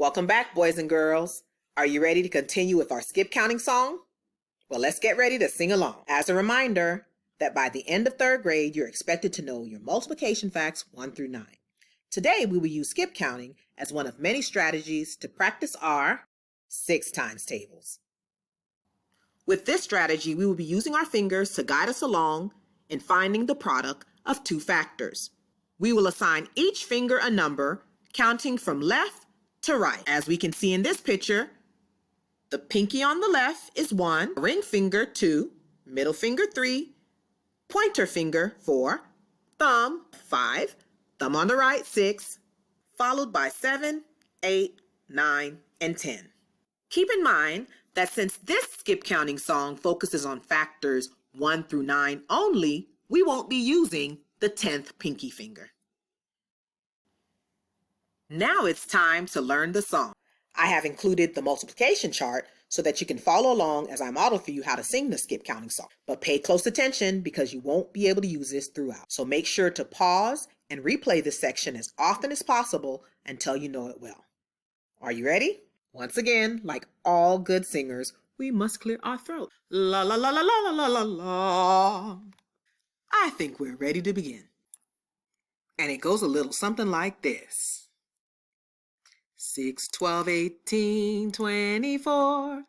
Welcome back, boys and girls. Are you ready to continue with our skip counting song? Well, let's get ready to sing along. As a reminder that by the end of third grade, you're expected to know your multiplication facts 1 through 9. Today, we will use skip counting as one of many strategies to practice our 6 times tables. With this strategy, we will be using our fingers to guide us along in finding the product of two factors. We will assign each finger a number, counting from left to right. As we can see in this picture, the pinky on the left is 1, ring finger 2, middle finger 3, pointer finger 4, thumb 5, thumb on the right 6, followed by 7, 8, 9, and 10. Keep in mind that since this skip counting song focuses on factors 1 through 9 only, we won't be using the 10th pinky finger. Now it's time to learn the song. I have included the multiplication chart so that you can follow along as I model for you how to sing the skip counting song. But pay close attention because you won't be able to use this throughout. So make sure to pause and replay this section as often as possible until you know it well. Are you ready? Once again, like all good singers, we must clear our throat. La la la la la la la la. I think we're ready to begin. And it goes a little something like this. 6, 12, 18, 24,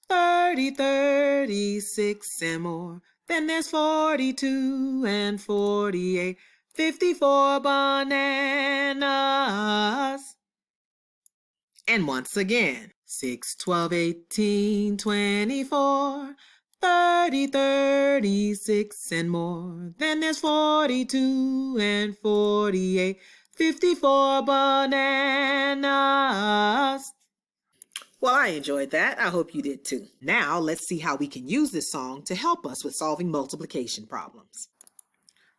30, 36, and more. Then there's 42 and 48, 54 bananas. And once again, 6, 12, 18, 24, 30, 36, and more. Then there's 42 and 48, 54 bananas. Well, I enjoyed that. I hope you did too. Now, let's see how we can use this song to help us with solving multiplication problems.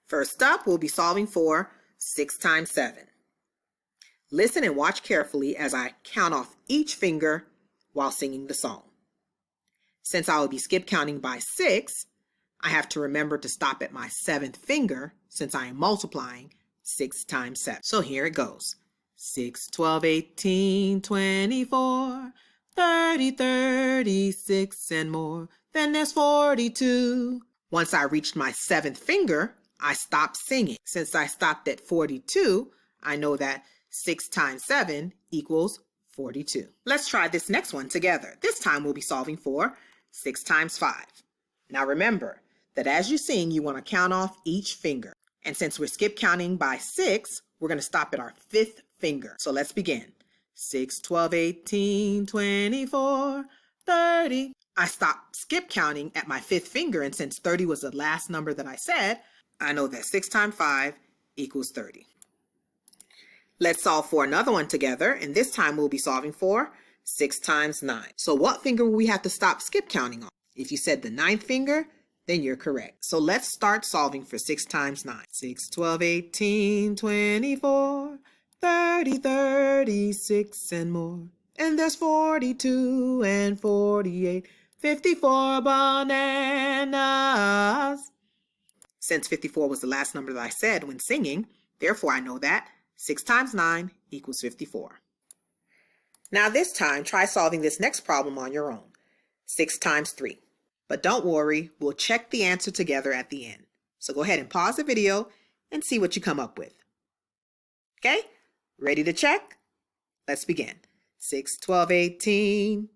First up, we'll be solving for 6 times 7. Listen and watch carefully as I count off each finger while singing the song. Since I will be skip counting by 6, I have to remember to stop at my 7th finger since I am multiplying 6 times 7. So here it goes. 6, 12, 18, 24, 30, 36, and more. Then there's 42. Once I reached my 7th finger, I stopped singing. Since I stopped at 42, I know that 6 times 7 equals 42. Let's try this next one together. This time we'll be solving for 6 times 5. Now remember that as you sing, you want to count off each finger. And since we're skip counting by 6, we're going to stop at our 5th finger. So let's begin. 6, 12, 18, 24, 30. I stopped skip counting at my 5th finger, and since 30 was the last number that I said, I know that 6 times 5 equals 30. Let's solve for another one together, and this time we'll be solving for 6 times 9. So what finger will we have to stop skip counting on? If you said the 9th finger, then you're correct. So let's start solving for 6 times 9. 6, 12, 18, 24, 30, 36, and more. And there's 42 and 48, 54 bananas. Since 54 was the last number that I said when singing, therefore I know that 6 times 9 equals 54. Now this time, try solving this next problem on your own. 6 times 3. But don't worry, we'll check the answer together at the end. So go ahead and pause the video and see what you come up with. Okay? Ready to check? Let's begin. 6, 12, 18.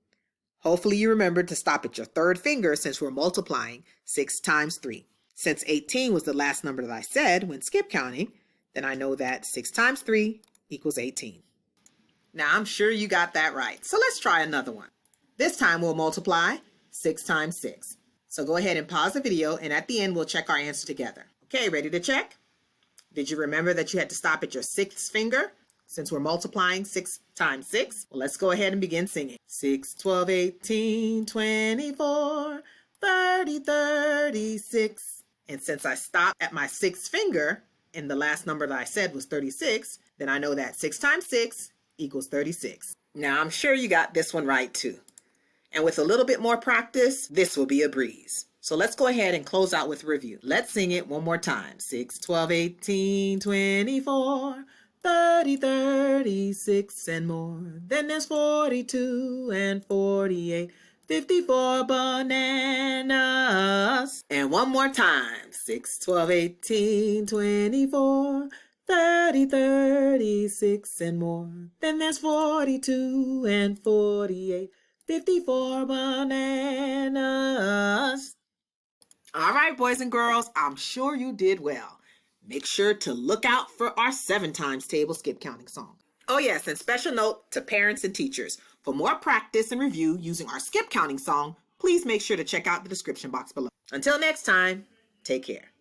Hopefully you remembered to stop at your 3rd finger since we're multiplying 6 times 3. Since 18 was the last number that I said when skip counting, then I know that 6 times 3 equals 18. Now I'm sure you got that right. So let's try another one. This time we'll multiply 6 times 6. So go ahead and pause the video, and at the end we'll check our answer together. Okay, ready to check? Did you remember that you had to stop at your 6th finger since we're multiplying 6 times 6? Well, let's go ahead and begin singing. 6, 12, 18, 24, 30, 36. And since I stopped at my 6th finger, and the last number that I said was 36, then I know that 6 times 6 equals 36. Now I'm sure you got this one right too. And with a little bit more practice, this will be a breeze. So let's go ahead and close out with a review. Let's sing it one more time. 6, 12, 18, 24, 30, 36, and more. Then there's 42 and 48, 54 bananas. And one more time. 6, 12, 18, 24, 30, 36, and more. Then there's 42 and 48, 54 bananas. All right, boys and girls, I'm sure you did well. Make sure to look out for our 7 times table skip counting song. Oh yes, and special note to parents and teachers. For more practice and review using our skip counting song, please make sure to check out the description box below. Until next time, take care.